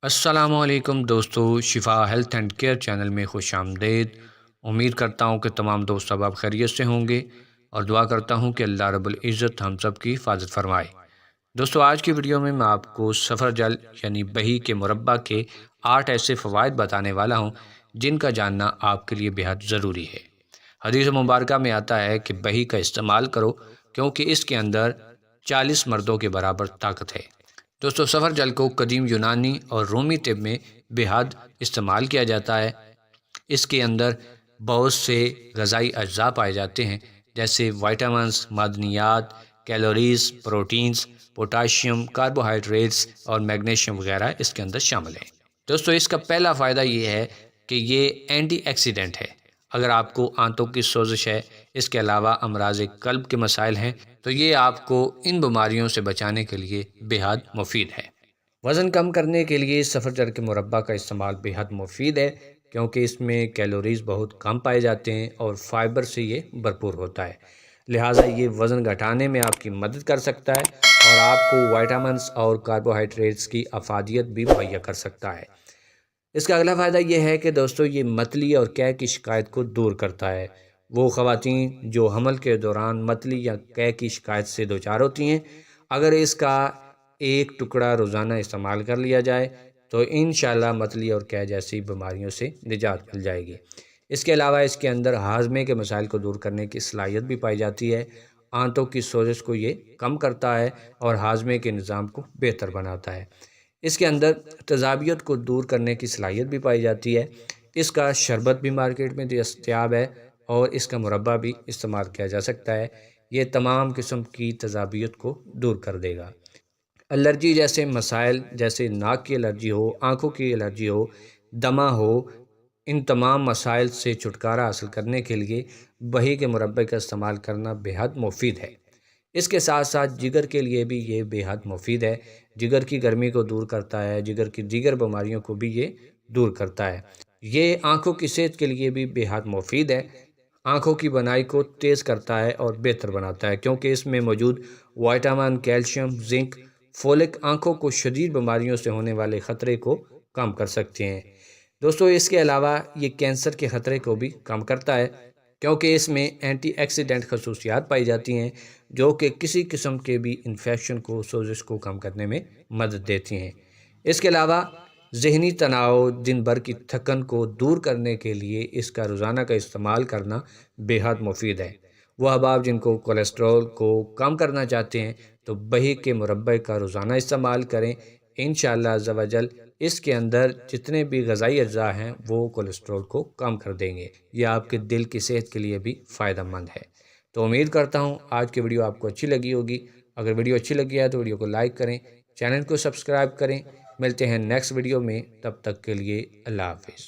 السلام علیکم دوستو، شفا ہیلتھ اینڈ کیئر چینل میں خوش آمدید۔ امید کرتا ہوں کہ تمام دوست اب خیریت سے ہوں گے اور دعا کرتا ہوں کہ اللہ رب العزت ہم سب کی حفاظت فرمائے۔ دوستو، آج کی ویڈیو میں آپ کو سفر جل یعنی بہی کے مربع کے 8 ایسے فوائد بتانے والا ہوں جن کا جاننا آپ کے لیے بہت ضروری ہے۔ حدیث مبارکہ میں آتا ہے کہ بہی کا استعمال کرو کیونکہ اس کے اندر 40 مردوں کے برابر طاقت ہے۔ دوستو، سفر جل کو قدیم یونانی اور رومی طب میں بہت استعمال کیا جاتا ہے۔ اس کے اندر بہت سے غذائی اجزاء پائے جاتے ہیں جیسے وائٹامنز، معدنیات، کیلوریز، پروٹینز، پوٹاشیم، کاربوہائیڈریٹس اور میگنیشیم وغیرہ اس کے اندر شامل ہیں۔ دوستو، اس کا پہلا فائدہ یہ ہے کہ یہ اینٹی آکسیڈنٹ ہے۔ اگر آپ کو آنتوں کی سوزش ہے، اس کے علاوہ امراض قلب کے مسائل ہیں، تو یہ آپ کو ان بیماریوں سے بچانے کے لیے بہت مفید ہے۔ وزن کم کرنے کے لیے سفر جل کے مربع کا استعمال بہت مفید ہے کیونکہ اس میں کیلوریز بہت کم پائے جاتے ہیں اور فائبر سے یہ بھرپور ہوتا ہے، لہٰذا یہ وزن گھٹانے میں آپ کی مدد کر سکتا ہے اور آپ کو وائٹامنز اور کاربوہائیڈریٹس کی افادیت بھی مہیا کر سکتا ہے۔ اس کا اگلا فائدہ یہ ہے کہ دوستو، یہ متلی اور قے کی شکایت کو دور کرتا ہے۔ وہ خواتین جو حمل کے دوران متلی یا قے کی شکایت سے دوچار ہوتی ہیں، اگر اس کا ایک ٹکڑا روزانہ استعمال کر لیا جائے تو انشاءاللہ متلی اور قے جیسی بیماریوں سے نجات مل جائے گی۔ اس کے علاوہ اس کے اندر ہاضمے کے مسائل کو دور کرنے کی صلاحیت بھی پائی جاتی ہے۔ آنتوں کی سوزش کو یہ کم کرتا ہے اور ہاضمے کے نظام کو بہتر بناتا ہے۔ اس کے اندر تیزابیت کو دور کرنے کی صلاحیت بھی پائی جاتی ہے۔ اس کا شربت بھی مارکیٹ میں دستیاب ہے اور اس کا مربع بھی استعمال کیا جا سکتا ہے۔ یہ تمام قسم کی تیزابیت کو دور کر دے گا۔ الرجی جیسے مسائل جیسے ناک کی الرجی ہو، آنکھوں کی الرجی ہو، دمہ ہو، ان تمام مسائل سے چھٹکارا حاصل کرنے کے لیے بہی کے مربع کا استعمال کرنا بہت مفید ہے۔ اس کے ساتھ ساتھ جگر کے لیے بھی یہ بہت مفید ہے۔ جگر کی گرمی کو دور کرتا ہے، جگر کی دیگر بیماریوں کو بھی یہ دور کرتا ہے۔ یہ آنکھوں کی صحت کے لیے بھی بہت مفید ہے۔ آنکھوں کی بینائی کو تیز کرتا ہے اور بہتر بناتا ہے کیونکہ اس میں موجود وائٹامن، کیلشیم، زنک، فولک آنکھوں کو شدید بیماریوں سے ہونے والے خطرے کو کم کر سکتے ہیں۔ دوستو، اس کے علاوہ یہ کینسر کے خطرے کو بھی کم کرتا ہے کیونکہ اس میں اینٹی آکسیڈنٹ خصوصیات پائی جاتی ہیں جو کہ کسی قسم کے بھی انفیکشن کو، سوزش کو کم کرنے میں مدد دیتی ہیں۔ اس کے علاوہ ذہنی تناؤ، دن بھر کی تھکن کو دور کرنے کے لیے اس کا روزانہ کا استعمال کرنا بہت مفید ہے۔ وہ احباب جن کو کولیسٹرول کو کم کرنا چاہتے ہیں تو بہی کے مربع کا روزانہ استعمال کریں۔ انشاءاللہ عز و جل اس کے اندر جتنے بھی غذائی اجزاء ہیں وہ کولیسٹرول کو کم کر دیں گے۔ یہ آپ کے دل کی صحت کے لیے بھی فائدہ مند ہے۔ تو امید کرتا ہوں آج کی ویڈیو آپ کو اچھی لگی ہوگی۔ اگر ویڈیو اچھی لگی ہے تو ویڈیو کو لائک کریں، چینل کو سبسکرائب کریں۔ ملتے ہیں نیکسٹ ویڈیو میں، تب تک کے لیے اللہ حافظ۔